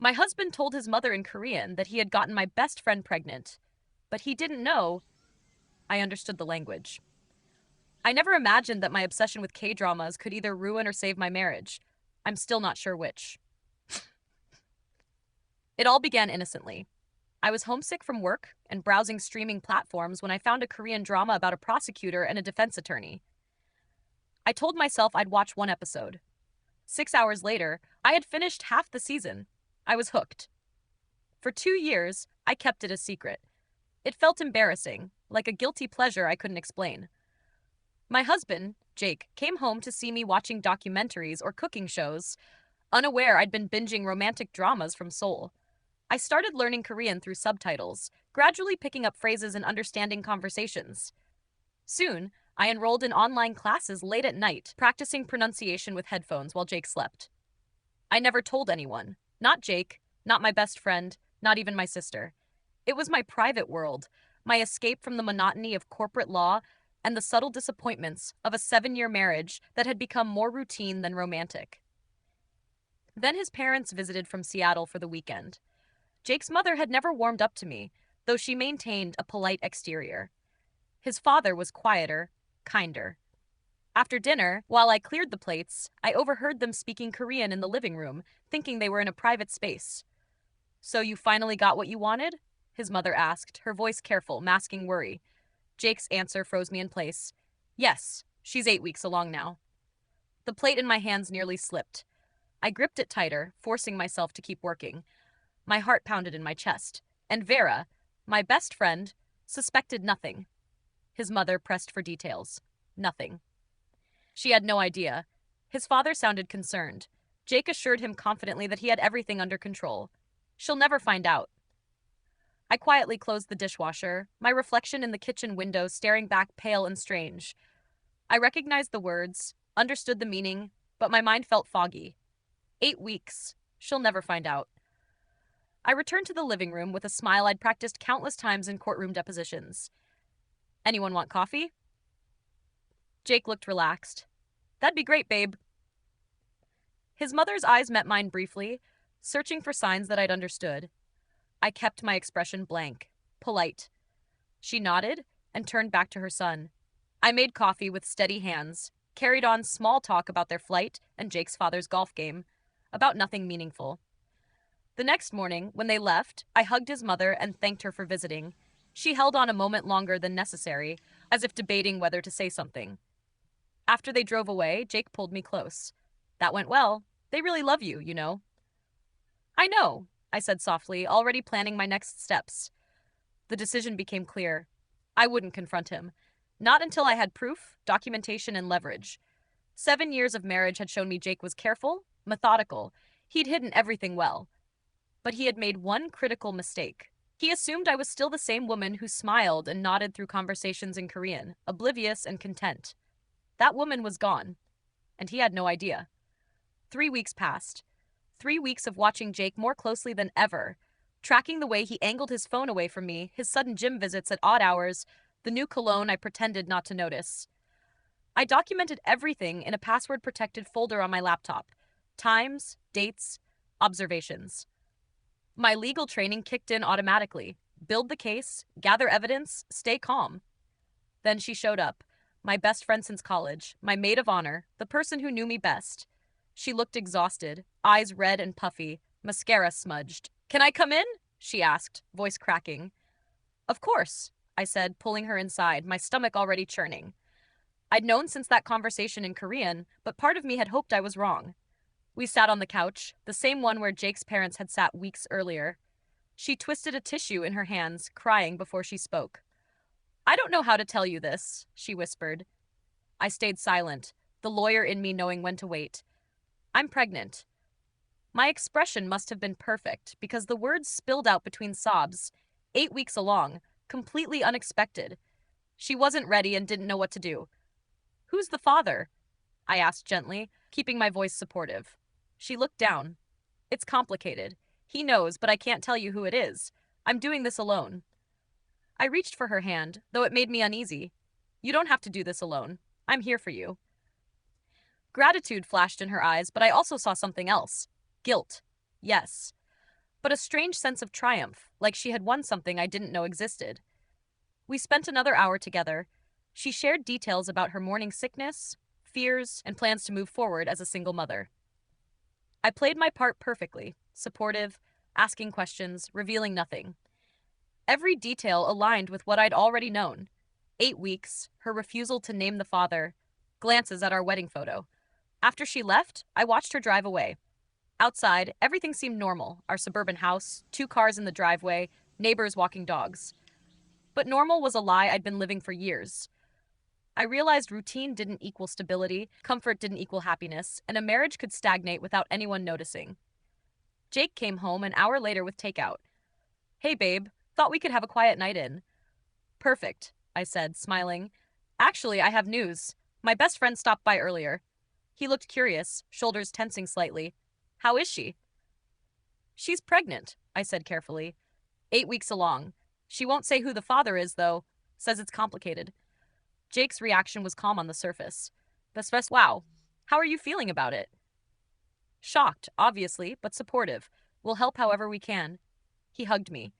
My husband told his mother in Korean that he had gotten my best friend pregnant, but he didn't know I understood the language. I never imagined that my obsession with K-dramas could either ruin or save my marriage. I'm still not sure which. It all began innocently. I was homesick from work and browsing streaming platforms when I found a Korean drama about a prosecutor and a defense attorney. I told myself I'd watch one episode. 6 hours later, I had finished half the season. I was hooked. For 2 years, I kept it a secret. It felt embarrassing, like a guilty pleasure I couldn't explain. My husband, Jake, came home to see me watching documentaries or cooking shows, unaware I'd been binging romantic dramas from Seoul. I started learning Korean through subtitles, gradually picking up phrases and understanding conversations. Soon, I enrolled in online classes late at night, practicing pronunciation with headphones while Jake slept. I never told anyone. Not Jake, not my best friend, not even my sister. It was my private world, my escape from the monotony of corporate law and the subtle disappointments of a 7-year marriage that had become more routine than romantic. Then his parents visited from Seattle for the weekend. Jake's mother had never warmed up to me, though she maintained a polite exterior. His father was quieter, kinder. After dinner, while I cleared the plates, I overheard them speaking Korean in the living room, thinking they were in a private space. "So you finally got what you wanted?" his mother asked, her voice careful, masking worry. Jake's answer froze me in place. "Yes, she's 8 weeks along now." The plate in my hands nearly slipped. I gripped it tighter, forcing myself to keep working. My heart pounded in my chest. And Vera, my best friend, suspected nothing. His mother pressed for details. Nothing. She had no idea. His father sounded concerned. Jake assured him confidently that he had everything under control. "She'll never find out." I quietly closed the dishwasher, my reflection in the kitchen window staring back pale and strange. I recognized the words, understood the meaning, but my mind felt foggy. 8 weeks. She'll never find out. I returned to the living room with a smile I'd practiced countless times in courtroom depositions. "Anyone want coffee?" Jake looked relaxed. "That'd be great, babe." His mother's eyes met mine briefly, searching for signs that I'd understood. I kept my expression blank, polite. She nodded and turned back to her son. I made coffee with steady hands, carried on small talk about their flight and Jake's father's golf game, about nothing meaningful. The next morning, when they left, I hugged his mother and thanked her for visiting. She held on a moment longer than necessary, as if debating whether to say something. After they drove away, Jake pulled me close. "That went well. They really love you, you know." "I know," I said softly, already planning my next steps. The decision became clear. I wouldn't confront him. Not until I had proof, documentation, and leverage. 7 years of marriage had shown me Jake was careful, methodical. He'd hidden everything well. But he had made one critical mistake. He assumed I was still the same woman who smiled and nodded through conversations in Korean, oblivious and content. That woman was gone, and he had no idea. 3 weeks passed. 3 weeks of watching Jake more closely than ever, tracking the way he angled his phone away from me, his sudden gym visits at odd hours, the new cologne I pretended not to notice. I documented everything in a password-protected folder on my laptop. Times, dates, observations. My legal training kicked in automatically. Build the case, gather evidence, stay calm. Then she showed up. My best friend since college, my maid of honor, the person who knew me best. She looked exhausted, eyes red and puffy, mascara smudged. "Can I come in?" she asked, voice cracking. "Of course," I said, pulling her inside, my stomach already churning. I'd known since that conversation in Korean, but part of me had hoped I was wrong. We sat on the couch, the same one where Jake's parents had sat weeks earlier. She twisted a tissue in her hands, crying before she spoke. "I don't know how to tell you this," she whispered. I stayed silent, the lawyer in me knowing when to wait. "I'm pregnant." My expression must have been perfect, because the words spilled out between sobs, 8 weeks along, completely unexpected. She wasn't ready and didn't know what to do. "Who's the father?" I asked gently, keeping my voice supportive. She looked down. "It's complicated. He knows, but I can't tell you who it is. I'm doing this alone." I reached for her hand, though it made me uneasy. "You don't have to do this alone. I'm here for you." Gratitude flashed in her eyes, but I also saw something else. Guilt. Yes. but a strange sense of triumph, like she had won something I didn't know existed. We spent another hour together. She shared details about her morning sickness, fears, and plans to move forward as a single mother. I played my part perfectly, supportive, asking questions, revealing nothing. Every detail aligned with what I'd already known. 8 weeks, her refusal to name the father, glances at our wedding photo. After she left, I watched her drive away. Outside, everything seemed normal: our suburban house, 2 cars in the driveway, neighbors walking dogs. But normal was a lie I'd been living for years. I realized routine didn't equal stability, comfort didn't equal happiness, and a marriage could stagnate without anyone noticing. Jake came home an hour later with takeout. "Hey, babe, thought we could have a quiet night in." "Perfect," I said, smiling. "Actually, I have news. My best friend stopped by earlier." He looked curious, shoulders tensing slightly. "How is she?" "She's pregnant," I said carefully. 8 weeks along. She won't say who the father is, though. Says it's complicated. Jake's reaction was calm on the surface. Wow. How are you feeling about it?" "Shocked, obviously, but supportive. We'll help however we can." He hugged me.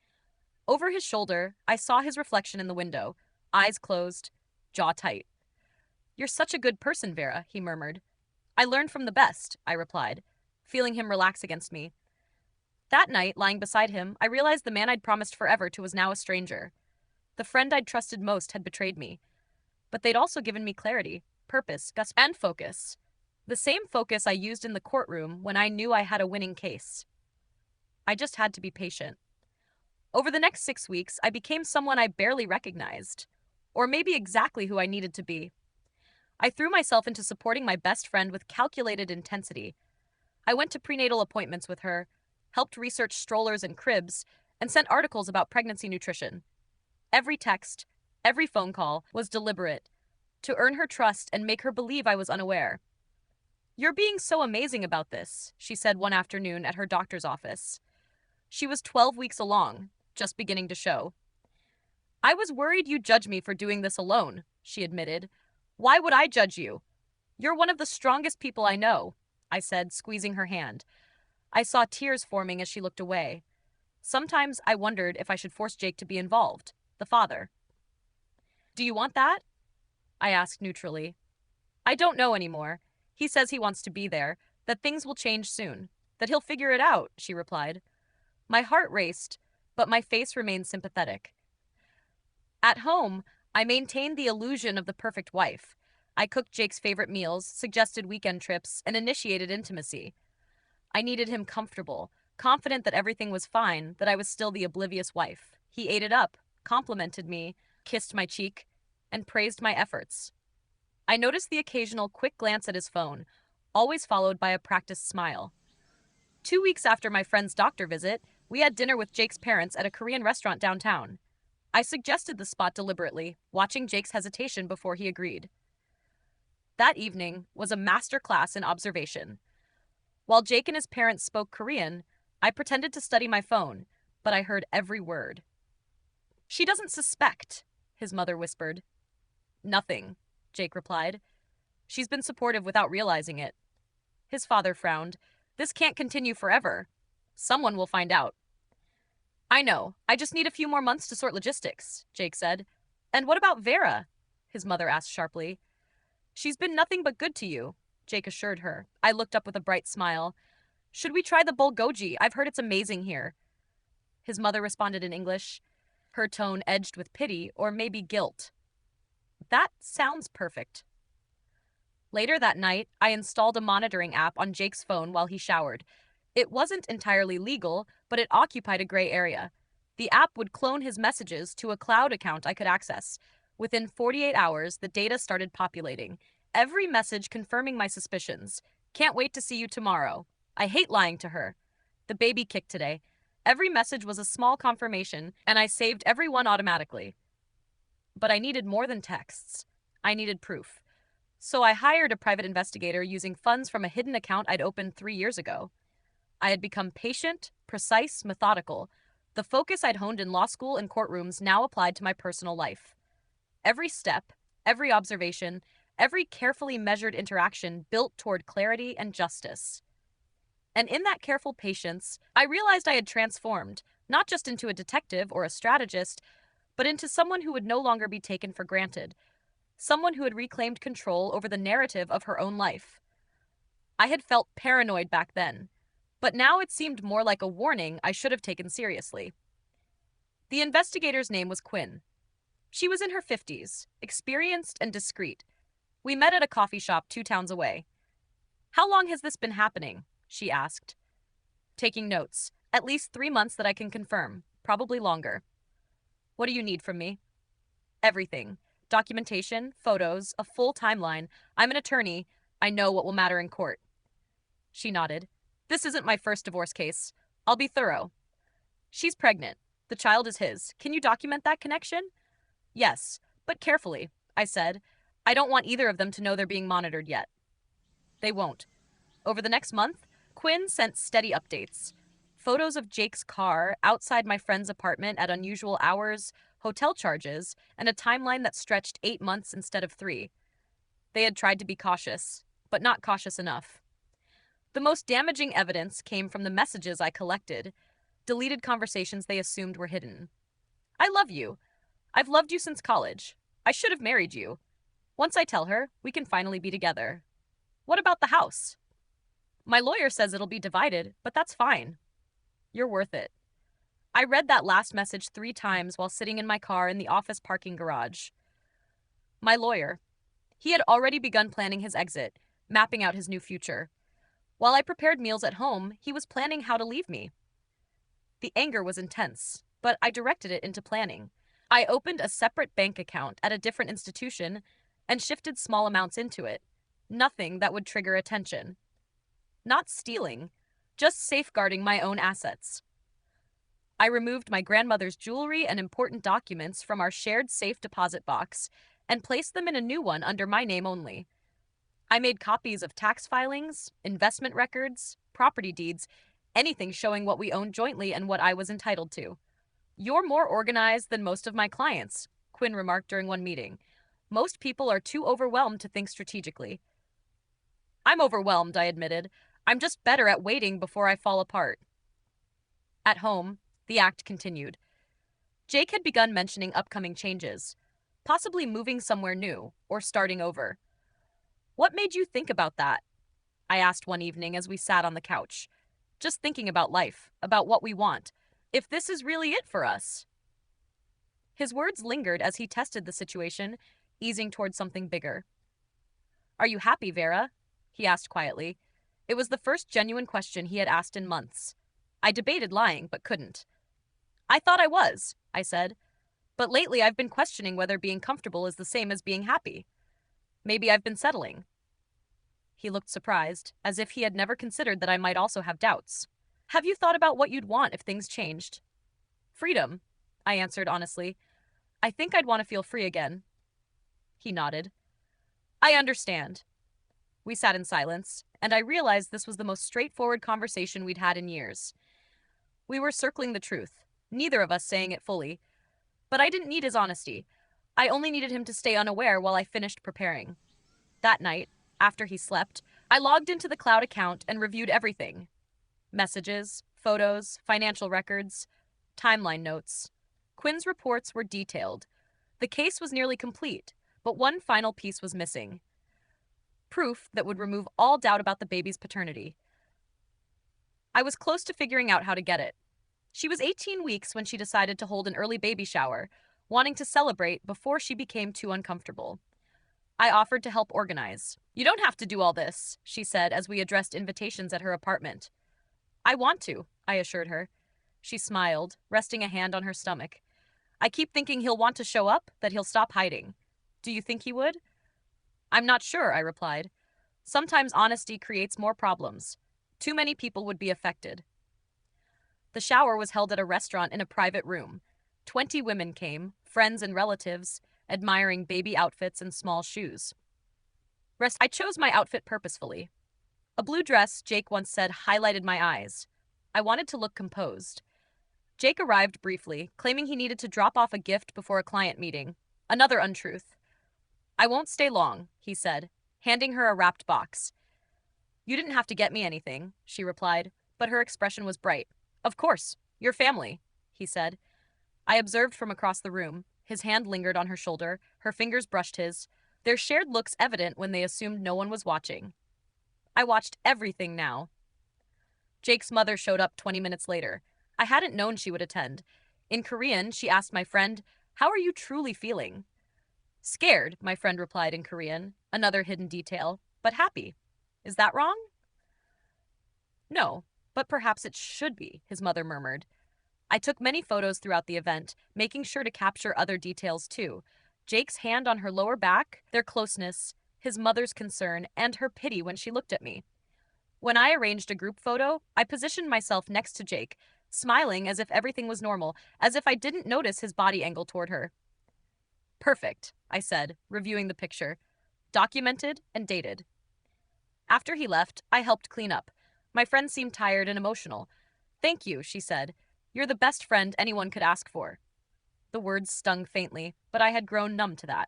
Over his shoulder, I saw his reflection in the window, eyes closed, jaw tight. "You're such a good person, Vera," he murmured. "I learned from the best," I replied, feeling him relax against me. That night, lying beside him, I realized the man I'd promised forever to was now a stranger. The friend I'd trusted most had betrayed me, but they'd also given me clarity, purpose, and focus. The same focus I used in the courtroom when I knew I had a winning case. I just had to be patient. Over the next 6 weeks, I became someone I barely recognized, or maybe exactly who I needed to be. I threw myself into supporting my best friend with calculated intensity. I went to prenatal appointments with her, helped research strollers and cribs, and sent articles about pregnancy nutrition. Every text, every phone call was deliberate, to earn her trust and make her believe I was unaware. "You're being so amazing about this," she said one afternoon at her doctor's office. She was 12 weeks along, just beginning to show. "I was worried you'd judge me for doing this alone," she admitted. "Why would I judge you? You're one of the strongest people I know," I said, squeezing her hand. I saw tears forming as she looked away. Sometimes I wondered if I should force Jake to be involved, the father. "Do you want that?" I asked neutrally. "I don't know anymore. He says he wants to be there, that things will change soon, that he'll figure it out," she replied. My heart raced, but my face remained sympathetic. At home, I maintained the illusion of the perfect wife. I cooked Jake's favorite meals, suggested weekend trips, and initiated intimacy. I needed him comfortable, confident that everything was fine, that I was still the oblivious wife. He ate it up, complimented me, kissed my cheek, and praised my efforts. I noticed the occasional quick glance at his phone, always followed by a practiced smile. 2 weeks after my friend's doctor visit, we had dinner with Jake's parents at a Korean restaurant downtown. I suggested the spot deliberately, watching Jake's hesitation before he agreed. That evening was a master class in observation. While Jake and his parents spoke Korean, I pretended to study my phone, but I heard every word. "She doesn't suspect," his mother whispered. "Nothing," Jake replied. "She's been supportive without realizing it." His father frowned. "This can't continue forever. Someone will find out." "I know. I just need a few more months to sort logistics," Jake said. "And what about Vera?" his mother asked sharply. "She's been nothing but good to you," Jake assured her. I looked up with a bright smile. "Should we try the bulgogi? I've heard it's amazing here." His mother responded in English, her tone edged with pity or maybe guilt. "That sounds perfect." Later that night, I installed a monitoring app on Jake's phone while he showered. It wasn't entirely legal, but it occupied a gray area. The app would clone his messages to a cloud account I could access. Within 48 hours, the data started populating. Every message confirming my suspicions. "Can't wait to see you tomorrow." "I hate lying to her." "The baby kicked today." Every message was a small confirmation, and I saved every one automatically. But I needed more than texts. I needed proof. So I hired a private investigator using funds from a hidden account I'd opened 3 years ago. I had become patient, precise, methodical. The focus I'd honed in law school and courtrooms now applied to my personal life. Every step, every observation, every carefully measured interaction built toward clarity and justice. And in that careful patience, I realized I had transformed, not just into a detective or a strategist, but into someone who would no longer be taken for granted, someone who had reclaimed control over the narrative of her own life. I had felt paranoid back then, but now it seemed more like a warning I should have taken seriously. The investigator's name was Quinn. She was in her 50s, experienced and discreet. We met at a coffee shop 2 towns away. "How long has this been happening?" she asked. Taking notes. "At least 3 months that I can confirm. Probably longer." "What do you need from me?" "Everything. Documentation, photos, a full timeline. I'm an attorney. I know what will matter in court." She nodded. "This isn't my first divorce case. I'll be thorough." "She's pregnant. The child is his. Can you document that connection?" "Yes, but carefully," I said. "I don't want either of them to know they're being monitored yet." "They won't." Over the next month, Quinn sent steady updates. Photos of Jake's car outside my friend's apartment at unusual hours, hotel charges, and a timeline that stretched 8 months instead of 3. They had tried to be cautious, but not cautious enough. The most damaging evidence came from the messages I collected, deleted conversations they assumed were hidden. "I love you. I've loved you since college. I should have married you. Once I tell her, we can finally be together. What about the house? My lawyer says it'll be divided, but that's fine. You're worth it." I read that last message 3 times while sitting in my car in the office parking garage. My lawyer. He had already begun planning his exit, mapping out his new future. While I prepared meals at home, he was planning how to leave me. The anger was intense, but I directed it into planning. I opened a separate bank account at a different institution and shifted small amounts into it. Nothing that would trigger attention. Not stealing, just safeguarding my own assets. I removed my grandmother's jewelry and important documents from our shared safe deposit box and placed them in a new one under my name only. I made copies of tax filings, investment records, property deeds, anything showing what we owned jointly and what I was entitled to. "You're more organized than most of my clients," Quinn remarked during one meeting. "Most people are too overwhelmed to think strategically." "I'm overwhelmed," I admitted. "I'm just better at waiting before I fall apart." At home, the act continued. Jake had begun mentioning upcoming changes, possibly moving somewhere new or starting over. "What made you think about that?" I asked one evening as we sat on the couch. "Just thinking about life, about what we want. If this is really it for us." His words lingered as he tested the situation, easing toward something bigger. "Are you happy, Vera?" he asked quietly. It was the first genuine question he had asked in months. I debated lying, but couldn't. "I thought I was," I said. "But lately I've been questioning whether being comfortable is the same as being happy. Maybe I've been settling." He looked surprised, as if he had never considered that I might also have doubts. "Have you thought about what you'd want if things changed?" "Freedom," I answered honestly. "I think I'd want to feel free again." He nodded. "I understand." We sat in silence, and I realized this was the most straightforward conversation we'd had in years. We were circling the truth, neither of us saying it fully. But I didn't need his honesty. I only needed him to stay unaware while I finished preparing. That night, after he slept, I logged into the cloud account and reviewed everything. Messages, photos, financial records, timeline notes. Quinn's reports were detailed. The case was nearly complete, but one final piece was missing. Proof that would remove all doubt about the baby's paternity. I was close to figuring out how to get it. She was 18 weeks when she decided to hold an early baby shower, wanting to celebrate before she became too uncomfortable. I offered to help organize. "You don't have to do all this," she said as we addressed invitations at her apartment. "I want to," I assured her. She smiled, resting a hand on her stomach. "I keep thinking he'll want to show up, that he'll stop hiding. Do you think he would?" "I'm not sure," I replied. "Sometimes honesty creates more problems. Too many people would be affected." The shower was held at a restaurant in a private room. 20 women came, friends and relatives, admiring baby outfits and small shoes. I chose my outfit purposefully. A blue dress, Jake once said, highlighted my eyes. I wanted to look composed. Jake arrived briefly, claiming he needed to drop off a gift before a client meeting. Another untruth. "I won't stay long," he said, handing her a wrapped box. You didn't have to get me anything, she replied, but her expression was bright. Of course, your family, he said. I observed from across the room. His hand lingered on her shoulder, her fingers brushed his, their shared looks evident when they assumed no one was watching. I watched everything now. Jake's mother showed up 20 minutes later. I hadn't known she would attend. In Korean, she asked my friend, "How are you truly feeling?" Scared, my friend replied in Korean, another hidden detail, but happy. Is that wrong? No, but perhaps it should be, his mother murmured. I took many photos throughout the event, making sure to capture other details too. Jake's hand on her lower back, their closeness, his mother's concern, and her pity when she looked at me. When I arranged a group photo, I positioned myself next to Jake, smiling as if everything was normal, as if I didn't notice his body angle toward her. Perfect, I said, reviewing the picture. Documented and dated. After he left, I helped clean up. My friend seemed tired and emotional. Thank you, she said. You're the best friend anyone could ask for. The words stung faintly, but I had grown numb to that.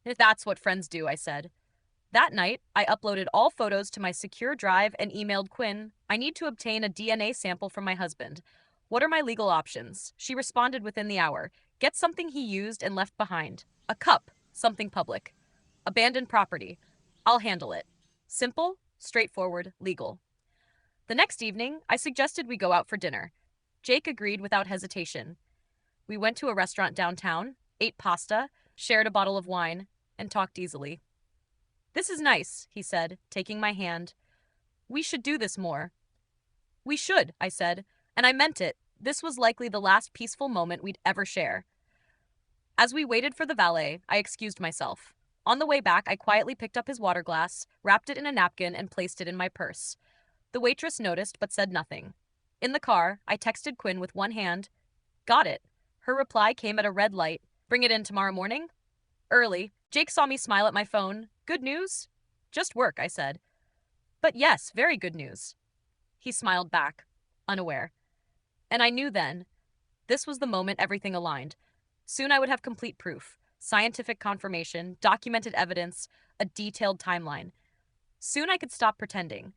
If that's what friends do, I said. That night, I uploaded all photos to my secure drive and emailed Quinn, I need to obtain a DNA sample from my husband. What are my legal options? She responded within the hour. Get something he used and left behind. A cup, something public. Abandoned property. I'll handle it. Simple, straightforward, legal. The next evening, I suggested we go out for dinner. Jake agreed without hesitation. We went to a restaurant downtown, ate pasta, shared a bottle of wine, and talked easily. This is nice, he said, taking my hand. We should do this more. We should, I said, and I meant it. This was likely the last peaceful moment we'd ever share. As we waited for the valet, I excused myself. On the way back, I quietly picked up his water glass, wrapped it in a napkin, and placed it in my purse. The waitress noticed but said nothing. In the car, I texted Quinn with one hand. Got it. Her reply came at a red light. Bring it in tomorrow morning? Early. Jake saw me smile at my phone. Good news? Just work, I said. But yes, very good news. He smiled back, unaware. And I knew then, this was the moment everything aligned. Soon I would have complete proof, scientific confirmation, documented evidence, a detailed timeline. Soon I could stop pretending.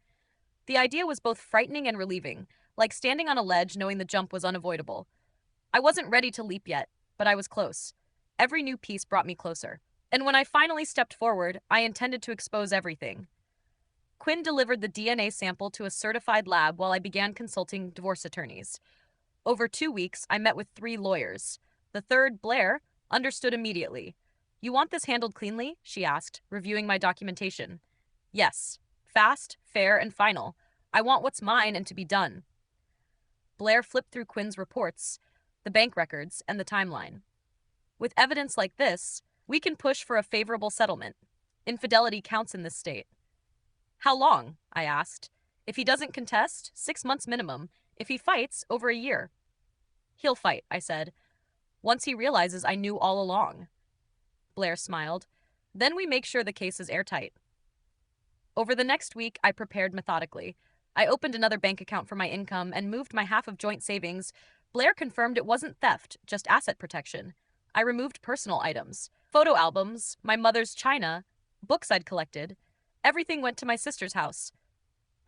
The idea was both frightening and relieving, like standing on a ledge knowing the jump was unavoidable. I wasn't ready to leap yet, but I was close. Every new piece brought me closer. And when I finally stepped forward, I intended to expose everything. Quinn delivered the DNA sample to a certified lab while I began consulting divorce attorneys. Over 2 weeks, I met with 3 lawyers. The third, Blair, understood immediately. You want this handled cleanly? She asked, reviewing my documentation. Yes. Fast, fair, and final. I want what's mine and to be done. Blair flipped through Quinn's reports, the bank records, and the timeline. With evidence like this, we can push for a favorable settlement. Infidelity counts in this state. How long? I asked. If he doesn't contest, 6 months minimum. If he fights, over a year. He'll fight, I said. Once he realizes I knew all along. Blair smiled. Then we make sure the case is airtight. Over the next week, I prepared methodically. I opened another bank account for my income and moved my half of joint savings. Blair confirmed it wasn't theft, just asset protection. I removed personal items, photo albums, my mother's china, books I'd collected. Everything went to my sister's house.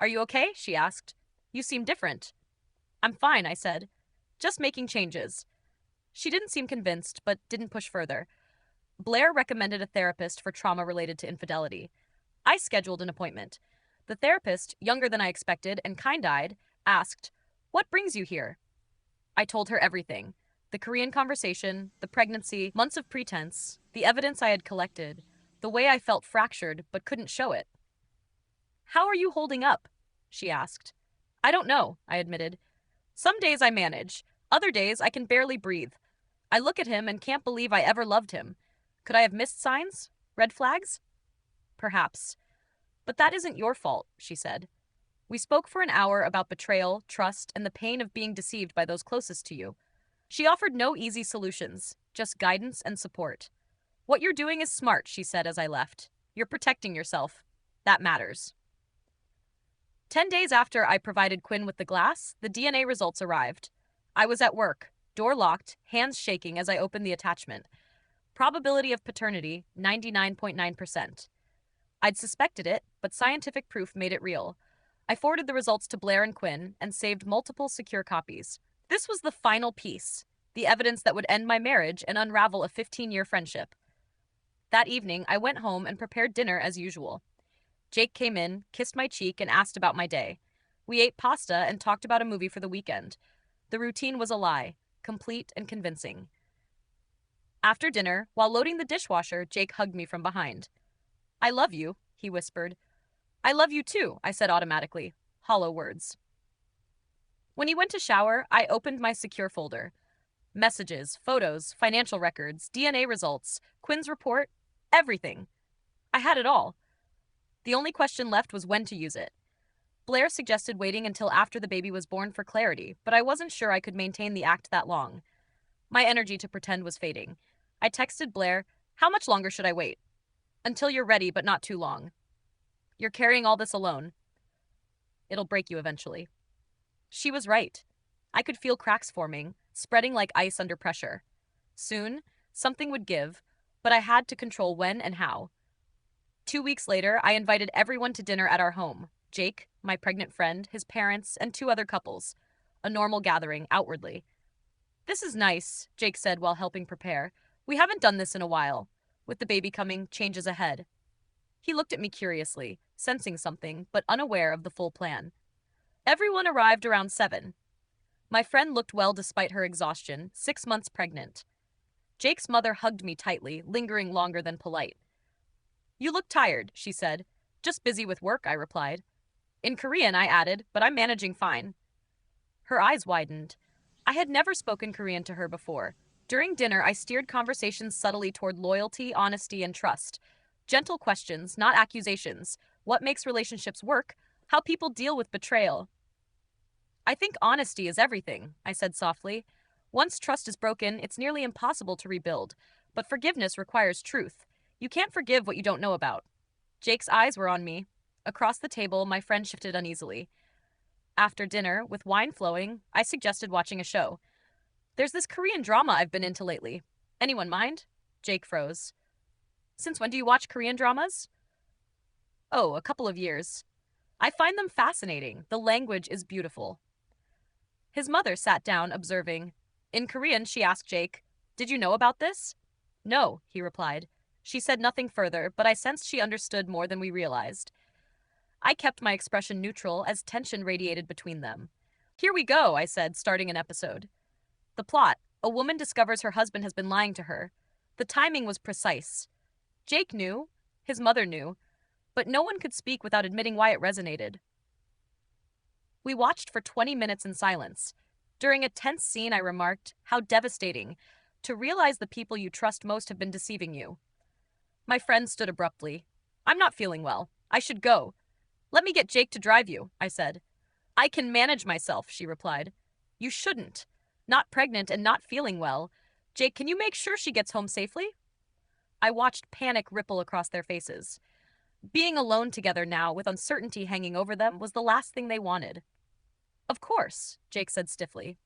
Are you okay? She asked. You seem different. I'm fine, I said. Just making changes. She didn't seem convinced, but didn't push further. Blair recommended a therapist for trauma related to infidelity. I scheduled an appointment. The therapist, younger than I expected and kind-eyed, asked, What brings you here? I told her everything. The Korean conversation, the pregnancy, months of pretense, the evidence I had collected, the way I felt fractured but couldn't show it. How are you holding up? She asked. I don't know, I admitted. Some days I manage. Other days I can barely breathe. I look at him and can't believe I ever loved him. Could I have missed signs? Red flags? Perhaps. But that isn't your fault, she said. We spoke for an hour about betrayal, trust, and the pain of being deceived by those closest to you. She offered no easy solutions, just guidance and support. What you're doing is smart, she said as I left. You're protecting yourself. That matters. 10 days after I provided Quinn with the glass, the DNA results arrived. I was at work, door locked, hands shaking as I opened the attachment. Probability of paternity, 99.9%. I'd suspected it, but scientific proof made it real. I forwarded the results to Blair and Quinn and saved multiple secure copies. This was the final piece, the evidence that would end my marriage and unravel a 15-year friendship. That evening, I went home and prepared dinner as usual. Jake came in, kissed my cheek, and asked about my day. We ate pasta and talked about a movie for the weekend. The routine was a lie, complete and convincing. After dinner, while loading the dishwasher, Jake hugged me from behind. "I love you," he whispered. "I love you too," I said automatically. Hollow words. When he went to shower, I opened my secure folder. Messages, photos, financial records, DNA results, Quinn's report, everything. I had it all. The only question left was when to use it. Blair suggested waiting until after the baby was born for clarity, but I wasn't sure I could maintain the act that long. My energy to pretend was fading. I texted Blair, "How much longer should I wait?" "Until you're ready, but not too long." "You're carrying all this alone." "It'll break you eventually." She was right. I could feel cracks forming, spreading like ice under pressure. Soon, something would give, but I had to control when and how. 2 weeks later, I invited everyone to dinner at our home: Jake, my pregnant friend, his parents, and 2 other couples. A normal gathering, outwardly. "This is nice," Jake said while helping prepare. "We haven't done this in a while. With the baby coming, changes ahead." He looked at me curiously, sensing something, but unaware of the full plan. Everyone arrived around 7. My friend looked well despite her exhaustion, 6 months pregnant. Jake's mother hugged me tightly, lingering longer than polite. "You look tired," she said. "Just busy with work," I replied. In Korean, I added, "but I'm managing fine." Her eyes widened. I had never spoken Korean to her before. During dinner, I steered conversations subtly toward loyalty, honesty, and trust. Gentle questions, not accusations. What makes relationships work? How people deal with betrayal. "I think honesty is everything," I said softly. "Once trust is broken, it's nearly impossible to rebuild. But forgiveness requires truth. You can't forgive what you don't know about." Jake's eyes were on me. Across the table, my friend shifted uneasily. After dinner, with wine flowing, I suggested watching a show. "There's this Korean drama I've been into lately. Anyone mind?" Jake froze. "Since when do you watch Korean dramas?" "Oh, a couple of years. I find them fascinating. The language is beautiful." His mother sat down, observing. In Korean, she asked Jake, "Did you know about this?" "No," he replied. She said nothing further, but I sensed she understood more than we realized. I kept my expression neutral as tension radiated between them. "Here we go," I said, starting an episode. The plot: a woman discovers her husband has been lying to her. The timing was precise. Jake knew, his mother knew, but no one could speak without admitting why it resonated. We watched for 20 minutes in silence. During a tense scene, I remarked, "How devastating to realize the people you trust most have been deceiving you." My friend stood abruptly. "I'm not feeling well. I should go." "Let me get Jake to drive you," I said. "I can manage myself," she replied. "You shouldn't. Not pregnant and not feeling well. Jake, can you make sure she gets home safely?" I watched panic ripple across their faces. Being alone together now, with uncertainty hanging over them, was the last thing they wanted. "Of course," Jake said stiffly.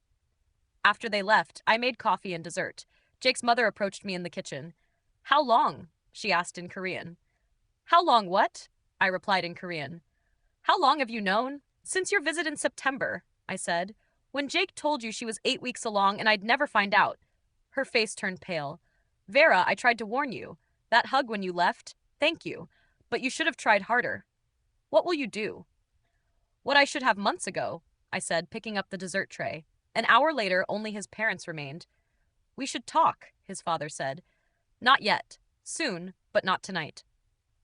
After they left, I made coffee and dessert. Jake's mother approached me in the kitchen. "How long?" she asked in Korean. "How long what?" I replied in Korean. "How long have you known?" "Since your visit in September," I said. "When Jake told you she was 8 weeks along and I'd never find out." Her face turned pale. "Vera, I tried to warn you. That hug when you left, thank you. But you should have tried harder." "What will you do?" "What I should have months ago," I said, picking up the dessert tray. An hour later, only his parents remained. "We should talk," his father said. "Not yet. Soon, but not tonight."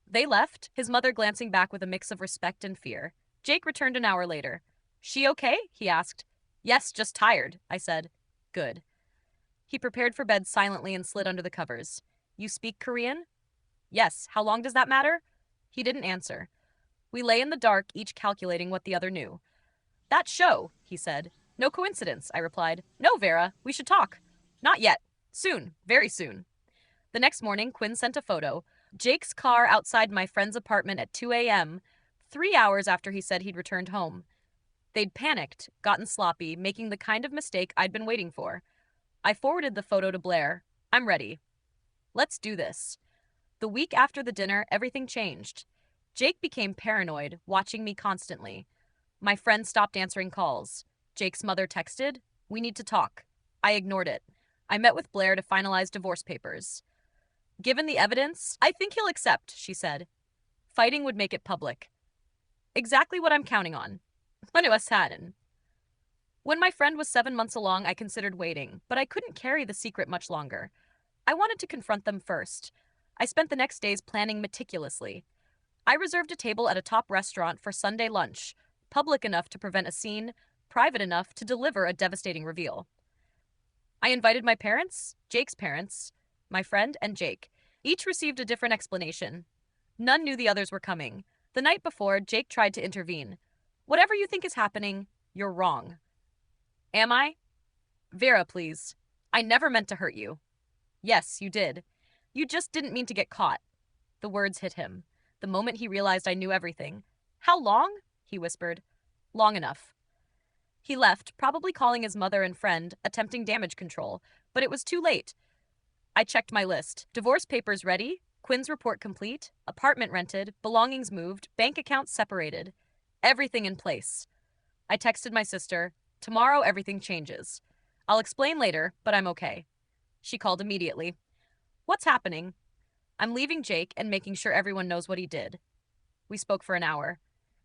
They left, his mother glancing back with a mix of respect and fear. Jake returned an hour later. "She okay?" he asked. "Yes, just tired," I said. "Good." He prepared for bed silently and slid under the covers. "You speak Korean?" "Yes. How long does that matter?" He didn't answer. We lay in the dark, each calculating what the other knew. "That show," he said. "No coincidence," I replied. "No, Vera, we should talk." "Not yet. Soon. Very soon." The next morning, Quinn sent a photo. Jake's car outside my friend's apartment at 2 a.m., 3 hours after he said he'd returned home. They'd panicked, gotten sloppy, making the kind of mistake I'd been waiting for. I forwarded the photo to Blair. "I'm ready. Let's do this." The week after the dinner, everything changed. Jake became paranoid, watching me constantly. My friend stopped answering calls. Jake's mother texted, "We need to talk." I ignored it. I met with Blair to finalize divorce papers. "Given the evidence, I think he'll accept," she said. "Fighting would make it public." Exactly what I'm counting on. When it was saddened. When my friend was 7 months along, I considered waiting, but I couldn't carry the secret much longer. I wanted to confront them first. I spent the next days planning meticulously. I reserved a table at a top restaurant for Sunday lunch, public enough to prevent a scene, private enough to deliver a devastating reveal. I invited my parents, Jake's parents, my friend, and Jake. Each received a different explanation. None knew the others were coming. The night before, Jake tried to intervene. "Whatever you think is happening, you're wrong." "Am I?" "Vera, please. I never meant to hurt you." "Yes, you did. You just didn't mean to get caught." The words hit him. The moment he realized I knew everything. "How long?" he whispered. "Long enough." He left, probably calling his mother and friend, attempting damage control, but it was too late. I checked my list. Divorce papers ready, Quinn's report complete, apartment rented, belongings moved, bank accounts separated. Everything in place. I texted my sister, "Tomorrow everything changes. I'll explain later, but I'm okay." She called immediately. "What's happening?" "I'm leaving Jake and making sure everyone knows what he did." We spoke for an hour.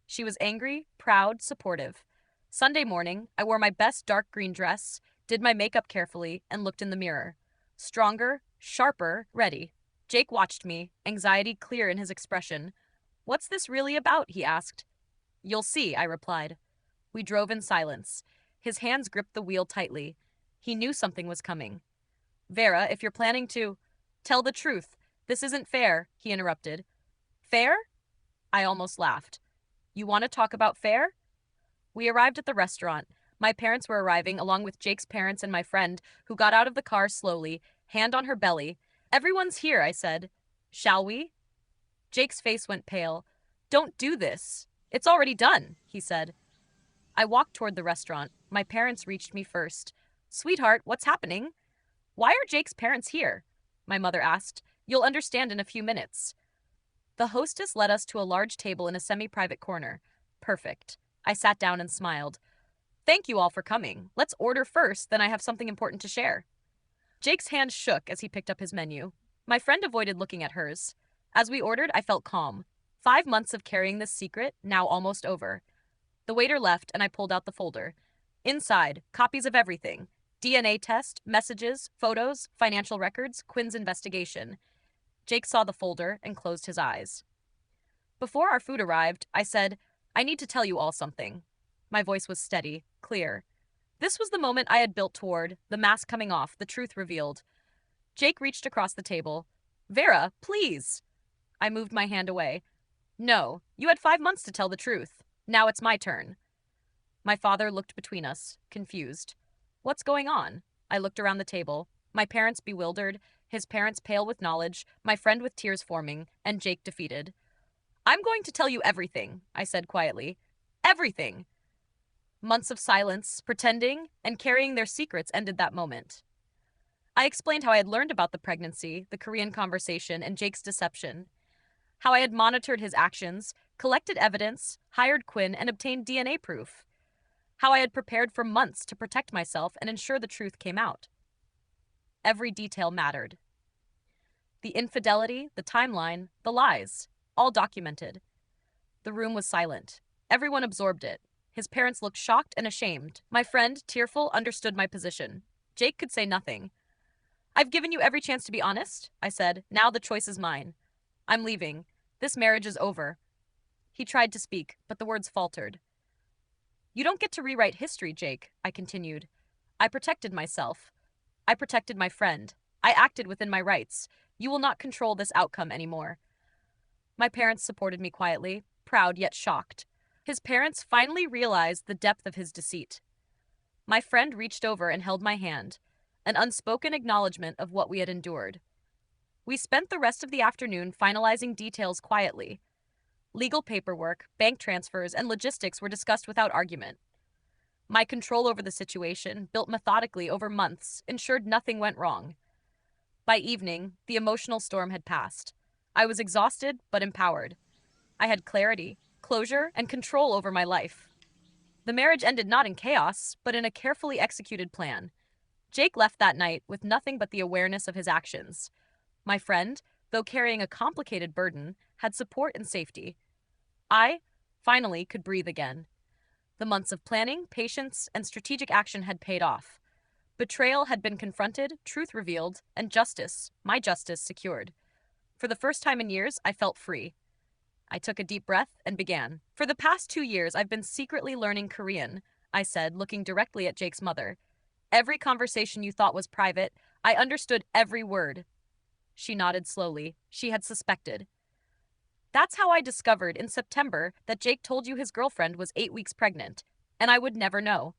She was angry, proud, supportive. Sunday morning, I wore my best dark green dress, did my makeup carefully, and looked in the mirror. Stronger, sharper, ready. Jake watched me, anxiety clear in his expression. "What's this really about?" he asked. "You'll see," I replied. We drove in silence. His hands gripped the wheel tightly. He knew something was coming. "Vera, if you're planning to—" "Tell the truth. This isn't fair," he interrupted. "Fair?" I almost laughed. "You want to talk about fair?" We arrived at the restaurant. My parents were arriving, along with Jake's parents and my friend, who got out of the car slowly, hand on her belly. "Everyone's here," I said. "Shall we?" Jake's face went pale. "Don't do this. It's already done," he said. I walked toward the restaurant. My parents reached me first. "Sweetheart, what's happening?" "Why are Jake's parents here?" my mother asked. "You'll understand in a few minutes." The hostess led us to a large table in a semi-private corner. Perfect. I sat down and smiled. "Thank you all for coming. Let's order first, then I have something important to share." Jake's hand shook as he picked up his menu. My friend avoided looking at hers. As we ordered, I felt calm. 5 months of carrying this secret, now almost over. The waiter left, and I pulled out the folder. Inside, copies of everything. DNA test, messages, photos, financial records, Quinn's investigation. Jake saw the folder and closed his eyes. Before our food arrived, I said, "I need to tell you all something." My voice was steady, clear. This was the moment I had built toward, the mask coming off, the truth revealed. Jake reached across the table. "Vera, please." I moved my hand away. "No, you had 5 months to tell the truth. Now it's my turn." My father looked between us, confused. "What's going on?" I looked around the table. My parents bewildered, his parents pale with knowledge, my friend with tears forming, and Jake defeated. "I'm going to tell you everything," I said quietly. "Everything." Months of silence, pretending, and carrying their secrets ended that moment. I explained how I had learned about the pregnancy, the Korean conversation, and Jake's deception. How I had monitored his actions, collected evidence, hired Quinn, and obtained DNA proof. How I had prepared for months to protect myself and ensure the truth came out. Every detail mattered. The infidelity, the timeline, the lies, all documented. The room was silent. Everyone absorbed it. His parents looked shocked and ashamed. My friend, tearful, understood my position. Jake could say nothing. "I've given you every chance to be honest," I said. "Now the choice is mine. I'm leaving. This marriage is over." He tried to speak, but the words faltered. "You don't get to rewrite history, Jake," I continued. "I protected myself. I protected my friend. I acted within my rights. You will not control this outcome anymore." My parents supported me quietly, proud yet shocked. His parents finally realized the depth of his deceit. My friend reached over and held my hand, an unspoken acknowledgement of what we had endured. We spent the rest of the afternoon finalizing details quietly. Legal paperwork, bank transfers, and logistics were discussed without argument. My control over the situation, built methodically over months, ensured nothing went wrong. By evening, the emotional storm had passed. I was exhausted but empowered. I had clarity, closure, and control over my life. The marriage ended not in chaos, but in a carefully executed plan. Jake left that night with nothing but the awareness of his actions. My friend, though carrying a complicated burden, had support and safety. I, finally, could breathe again. The months of planning, patience, and strategic action had paid off. Betrayal had been confronted, truth revealed, and justice, my justice, secured. For the first time in years, I felt free. I took a deep breath and began. For the past 2 years, I've been secretly learning Korean, I said, looking directly at Jake's mother. Every conversation you thought was private, I understood every word. She nodded slowly. She had suspected. That's how I discovered in September that Jake told you his girlfriend was 8 weeks pregnant, and I would never know.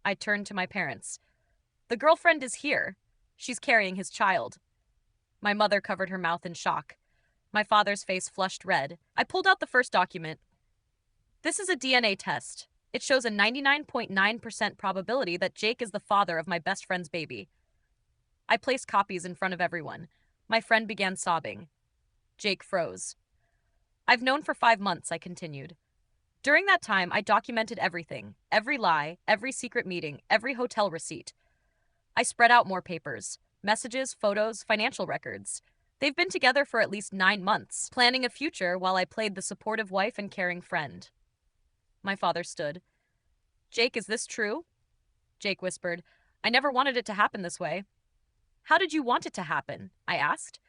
I turned to my parents. The girlfriend is here. She's carrying his child. My mother covered her mouth in shock. My father's face flushed red. I pulled out the first document. This is a DNA test. It shows a 99.9% probability that Jake is the father of my best friend's baby. I placed copies in front of everyone. My friend began sobbing. Jake froze. I've known for 5 months, I continued. During that time, I documented everything, every lie, every secret meeting, every hotel receipt. I spread out more papers, messages, photos, financial records. They've been together for at least 9 months, planning a future while I played the supportive wife and caring friend. My father stood. Jake, is this true? Jake whispered, I never wanted it to happen this way. How did you want it to happen? I asked.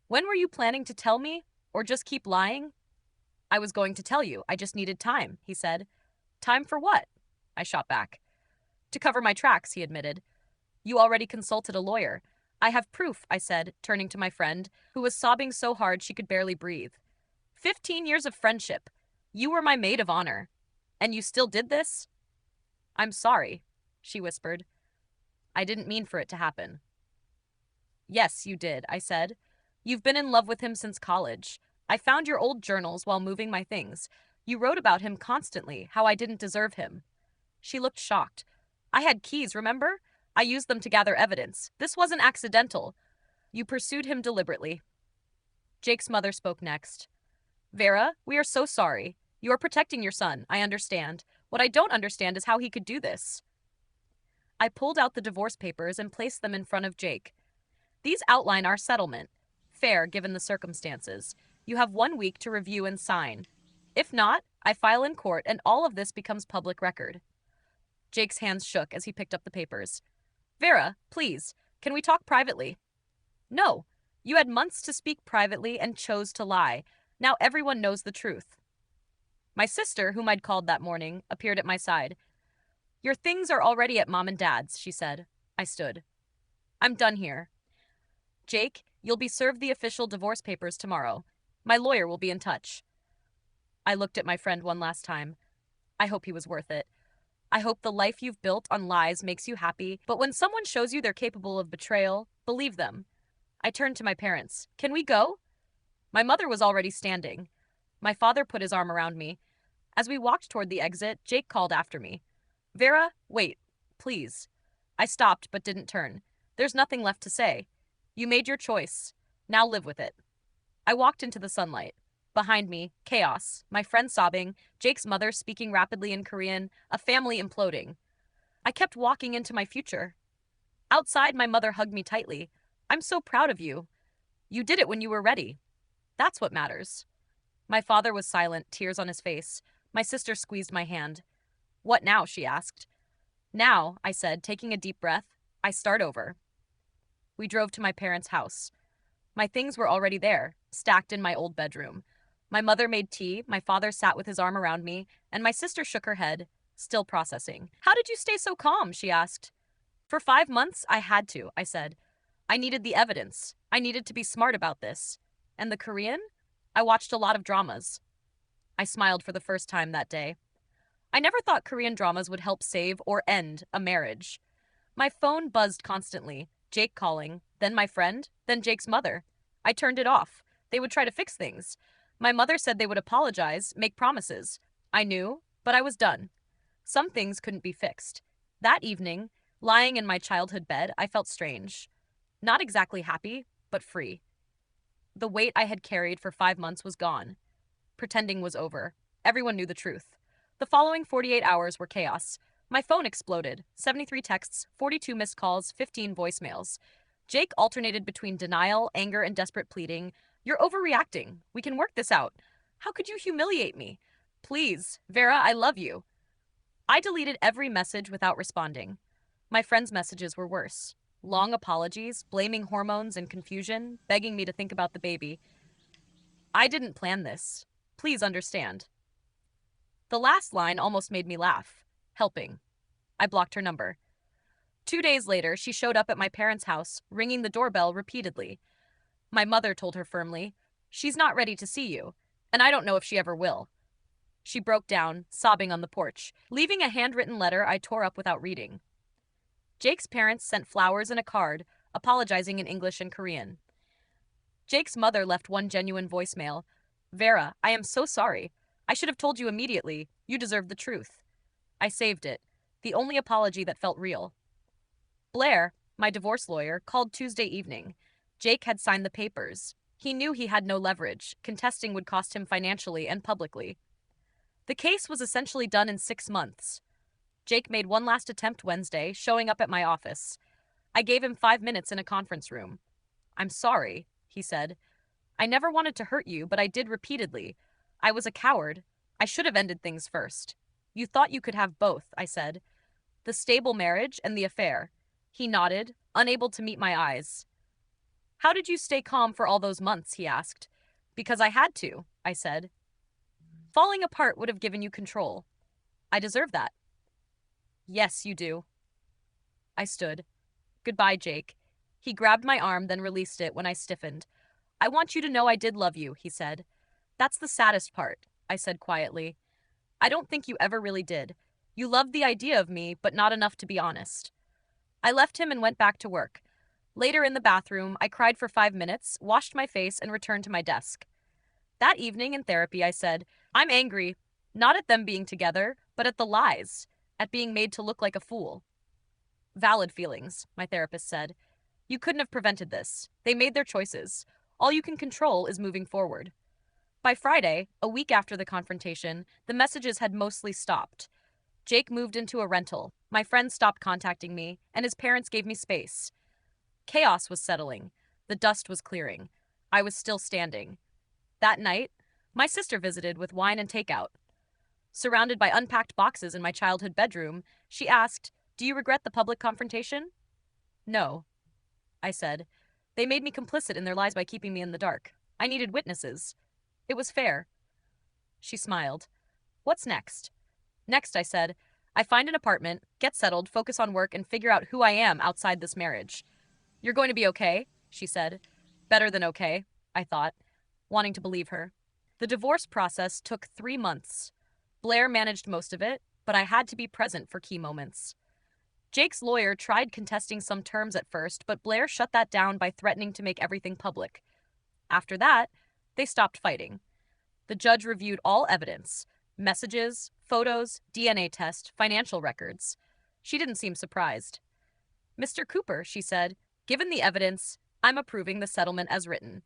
When were you planning to tell me, or just keep lying? I was going to tell you, I just needed time, he said. Time for what? I shot back. To cover my tracks, he admitted. You already consulted a lawyer. I have proof, I said, turning to my friend, who was sobbing so hard she could barely breathe. 15 years of friendship. You were my maid of honor. And you still did this? I'm sorry, she whispered. I didn't mean for it to happen. Yes, you did, I said. You've been in love with him since college. I found your old journals while moving my things. You wrote about him constantly, how I didn't deserve him. She looked shocked. I had keys, remember? I used them to gather evidence. This wasn't accidental. You pursued him deliberately. Jake's mother spoke next. Vera, we are so sorry. You are protecting your son, I understand. What I don't understand is how he could do this. I pulled out the divorce papers and placed them in front of Jake. These outline our settlement. Fair, given the circumstances. You have 1 week to review and sign. If not, I file in court and all of this becomes public record. Jake's hands shook as he picked up the papers. Vera, please, can we talk privately? No. You had months to speak privately and chose to lie. Now everyone knows the truth. My sister, whom I'd called that morning, appeared at my side. Your things are already at Mom and Dad's, she said. I stood. I'm done here. Jake, you'll be served the official divorce papers tomorrow. My lawyer will be in touch. I looked at my friend one last time. I hope he was worth it. I hope the life you've built on lies makes you happy, but when someone shows you they're capable of betrayal, believe them. I turned to my parents. Can we go? My mother was already standing. My father put his arm around me. As we walked toward the exit, Jake called after me. Vera, wait, please. I stopped but didn't turn. There's nothing left to say. You made your choice. Now live with it. I walked into the sunlight. Behind me, chaos, my friend sobbing, Jake's mother speaking rapidly in Korean, a family imploding. I kept walking into my future. Outside, my mother hugged me tightly. I'm so proud of you. You did it when you were ready. That's what matters. My father was silent, tears on his face. My sister squeezed my hand. What now? She asked. Now, I said, taking a deep breath, I start over. We drove to my parents' house. My things were already there, stacked in my old bedroom. My mother made tea, my father sat with his arm around me, and my sister shook her head, still processing. How did you stay so calm? She asked. For 5 months, I had to, I said. I needed the evidence. I needed to be smart about this. And the Korean? I watched a lot of dramas. I smiled for the first time that day. I never thought Korean dramas would help save or end a marriage. My phone buzzed constantly, Jake calling, then my friend, then Jake's mother. I turned it off. They would try to fix things. My mother said they would apologize, make promises. I knew, but I was done. Some things couldn't be fixed. That evening, lying in my childhood bed, I felt strange. Not exactly happy, but free. The weight I had carried for 5 months was gone. Pretending was over. Everyone knew the truth. The following 48 hours were chaos. My phone exploded. 73 texts, 42 missed calls, 15 voicemails. Jake alternated between denial, anger, and desperate pleading. You're overreacting. We can work this out. How could you humiliate me? Please, Vera, I love you. I deleted every message without responding. My friends' messages were worse. Long apologies, blaming hormones and confusion, begging me to think about the baby. I didn't plan this. Please understand. The last line almost made me laugh. Helping. I blocked her number. 2 days later, she showed up at my parents' house, ringing the doorbell repeatedly. My mother told her firmly, "She's not ready to see you, and I don't know if she ever will." She broke down, sobbing on the porch, leaving a handwritten letter I tore up without reading. Jake's parents sent flowers and a card, apologizing in English and Korean. Jake's mother left one genuine voicemail. Vera, I am so sorry. I should have told you immediately. You deserve the truth. I saved it, the only apology that felt real. Blair, my divorce lawyer, called Tuesday evening. Jake had signed the papers. He knew he had no leverage. Contesting would cost him financially and publicly. The case was essentially done in 6 months. Jake made one last attempt Wednesday, showing up at my office. I gave him 5 minutes in a conference room. I'm sorry, he said. I never wanted to hurt you, but I did repeatedly. I was a coward. I should have ended things first. You thought you could have both, I said. The stable marriage and the affair. He nodded, unable to meet my eyes. How did you stay calm for all those months, he asked. Because I had to, I said. Falling apart would have given you control. I deserve that. Yes, you do. I stood. Goodbye, Jake. He grabbed my arm, then released it when I stiffened. I want you to know I did love you, he said. That's the saddest part, I said quietly. I don't think you ever really did. You loved the idea of me, but not enough to be honest. I left him and went back to work. Later in the bathroom, I cried for 5 minutes, washed my face, and returned to my desk. That evening in therapy, I said, I'm angry, not at them being together, but at the lies, at being made to look like a fool. Valid feelings, my therapist said. You couldn't have prevented this. They made their choices. All you can control is moving forward. By Friday, a week after the confrontation, the messages had mostly stopped. Jake moved into a rental. My friends stopped contacting me, and his parents gave me space. Chaos was settling. The dust was clearing. I was still standing. That night, my sister visited with wine and takeout. Surrounded by unpacked boxes in my childhood bedroom, she asked, Do you regret the public confrontation? No, I said. They made me complicit in their lies by keeping me in the dark. I needed witnesses. It was fair. She smiled. What's next? Next, I said, I find an apartment, get settled, focus on work, and figure out who I am outside this marriage. You're going to be okay, she said. Better than okay, I thought, wanting to believe her. The divorce process took 3 months. Blair managed most of it, but I had to be present for key moments. Jake's lawyer tried contesting some terms at first, but Blair shut that down by threatening to make everything public. After that, they stopped fighting. The judge reviewed all evidence, messages, photos, DNA test, financial records. She didn't seem surprised. Mr. Cooper, she said, given the evidence, I'm approving the settlement as written.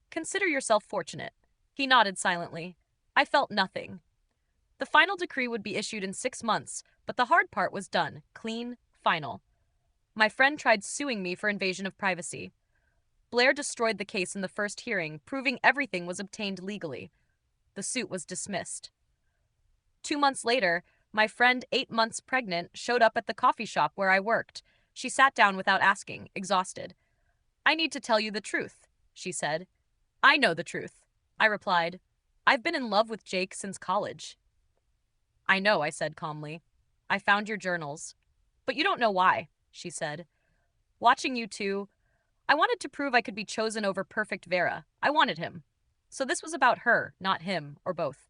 Consider yourself fortunate. He nodded silently. I felt nothing. The final decree would be issued in 6 months, but the hard part was done, clean, final. My friend tried suing me for invasion of privacy. Blair destroyed the case in the first hearing, proving everything was obtained legally. The suit was dismissed. 2 months later, my friend, 8 months pregnant, showed up at the coffee shop where I worked. She sat down without asking, exhausted. I need to tell you the truth, she said. I know the truth, I replied. I've been in love with Jake since college. I know, I said calmly. I found your journals. But you don't know why, she said. Watching you two, I wanted to prove I could be chosen over perfect Vera. I wanted him. So this was about her, not him, or both.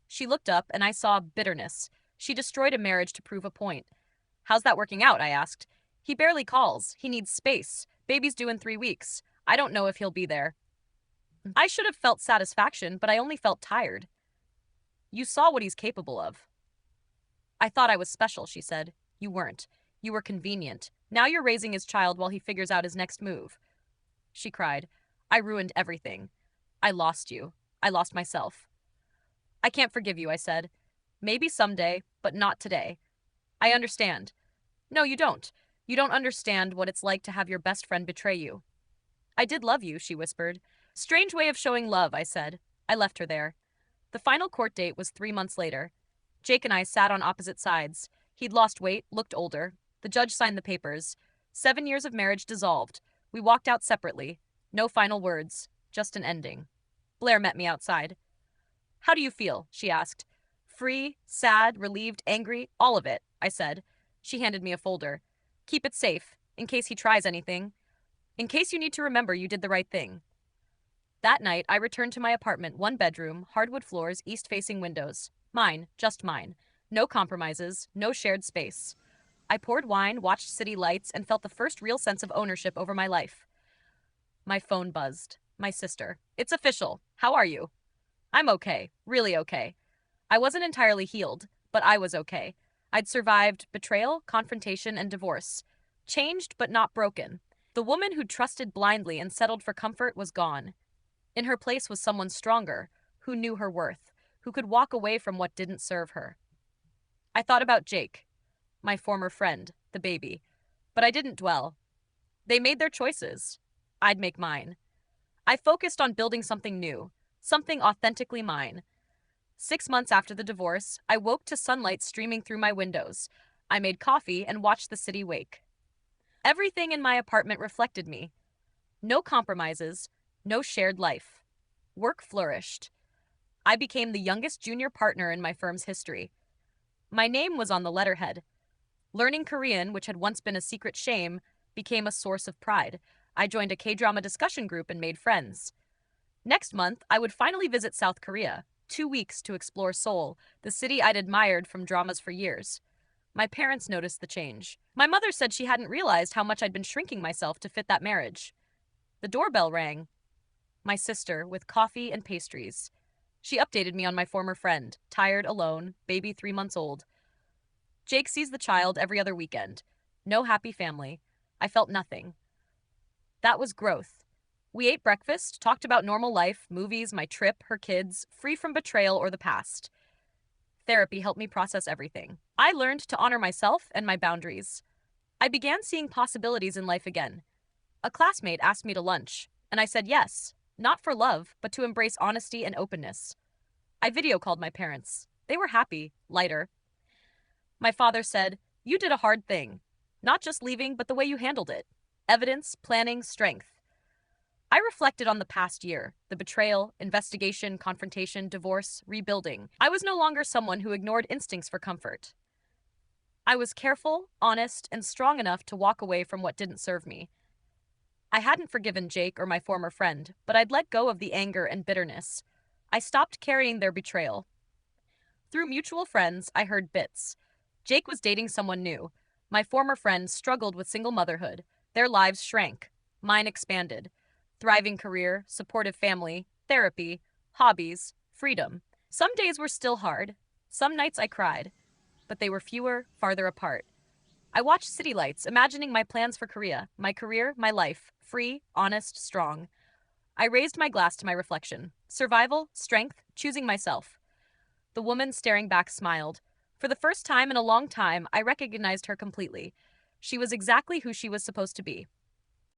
She looked up, and I saw bitterness. She destroyed a marriage to prove a point. How's that working out, I asked. He barely calls. He needs space. Baby's due in 3 weeks. I don't know if he'll be there. I should have felt satisfaction, but I only felt tired. You saw what he's capable of. I thought I was special, she said. You weren't. You were convenient. Now you're raising his child while he figures out his next move. She cried. I ruined everything. I lost you. I lost myself. I can't forgive you, I said. Maybe someday, but not today. I understand. No, you don't. You don't understand what it's like to have your best friend betray you. I did love you, she whispered. Strange way of showing love, I said. I left her there. The final court date was 3 months later. Jake and I sat on opposite sides. He'd lost weight, looked older. The judge signed the papers. 7 years of marriage dissolved. We walked out separately. No final words, just an ending. Blair met me outside. How do you feel? She asked. Free, sad, relieved, angry, all of it, I said. She handed me a folder. Keep it safe, in case he tries anything. In case you need to remember you did the right thing. That night, I returned to my apartment, 1 bedroom, hardwood floors, east-facing windows. Mine, just mine. No compromises, no shared space. I poured wine, watched city lights, and felt the first real sense of ownership over my life. My phone buzzed. My sister. It's official. How are you? I'm okay. Really okay. I wasn't entirely healed, but I was okay. I'd survived betrayal, confrontation, and divorce. Changed, but not broken. The woman who'd trusted blindly and settled for comfort was gone. In her place was someone stronger, who knew her worth, who could walk away from what didn't serve her. I thought about Jake, my former friend, the baby, but I didn't dwell. They made their choices. I'd make mine. I focused on building something new, something authentically mine. 6 months after the divorce, I woke to sunlight streaming through my windows. I made coffee and watched the city wake. Everything in my apartment reflected me. No compromises, no shared life. Work flourished. I became the youngest junior partner in my firm's history. My name was on the letterhead. Learning Korean, which had once been a secret shame, became a source of pride. I joined a K-drama discussion group and made friends. Next month, I would finally visit South Korea, 2 weeks to explore Seoul, the city I'd admired from dramas for years. My parents noticed the change. My mother said she hadn't realized how much I'd been shrinking myself to fit that marriage. The doorbell rang. My sister, with coffee and pastries. She updated me on my former friend, tired, alone, baby 3 months old. Jake sees the child every other weekend. No happy family. I felt nothing. That was growth. We ate breakfast, talked about normal life, movies, my trip, her kids, free from betrayal or the past. Therapy helped me process everything. I learned to honor myself and my boundaries. I began seeing possibilities in life again. A classmate asked me to lunch, and I said yes, not for love, but to embrace honesty and openness. I video called my parents. They were happy, lighter. My father said, "You did a hard thing. Not just leaving, but the way you handled it. Evidence, planning, strength." I reflected on the past year, the betrayal, investigation, confrontation, divorce, rebuilding. I was no longer someone who ignored instincts for comfort. I was careful, honest, and strong enough to walk away from what didn't serve me. I hadn't forgiven Jake or my former friend, but I'd let go of the anger and bitterness. I stopped carrying their betrayal. Through mutual friends, I heard bits. Jake was dating someone new. My former friend struggled with single motherhood. Their lives shrank. Mine expanded. Thriving career, supportive family, therapy, hobbies, freedom. Some days were still hard. Some nights I cried. But they were fewer, farther apart. I watched city lights, imagining my plans for Korea, my career, my life, free, honest, strong. I raised my glass to my reflection. Survival, strength, choosing myself. The woman staring back smiled. For the first time in a long time, I recognized her completely. She was exactly who she was supposed to be.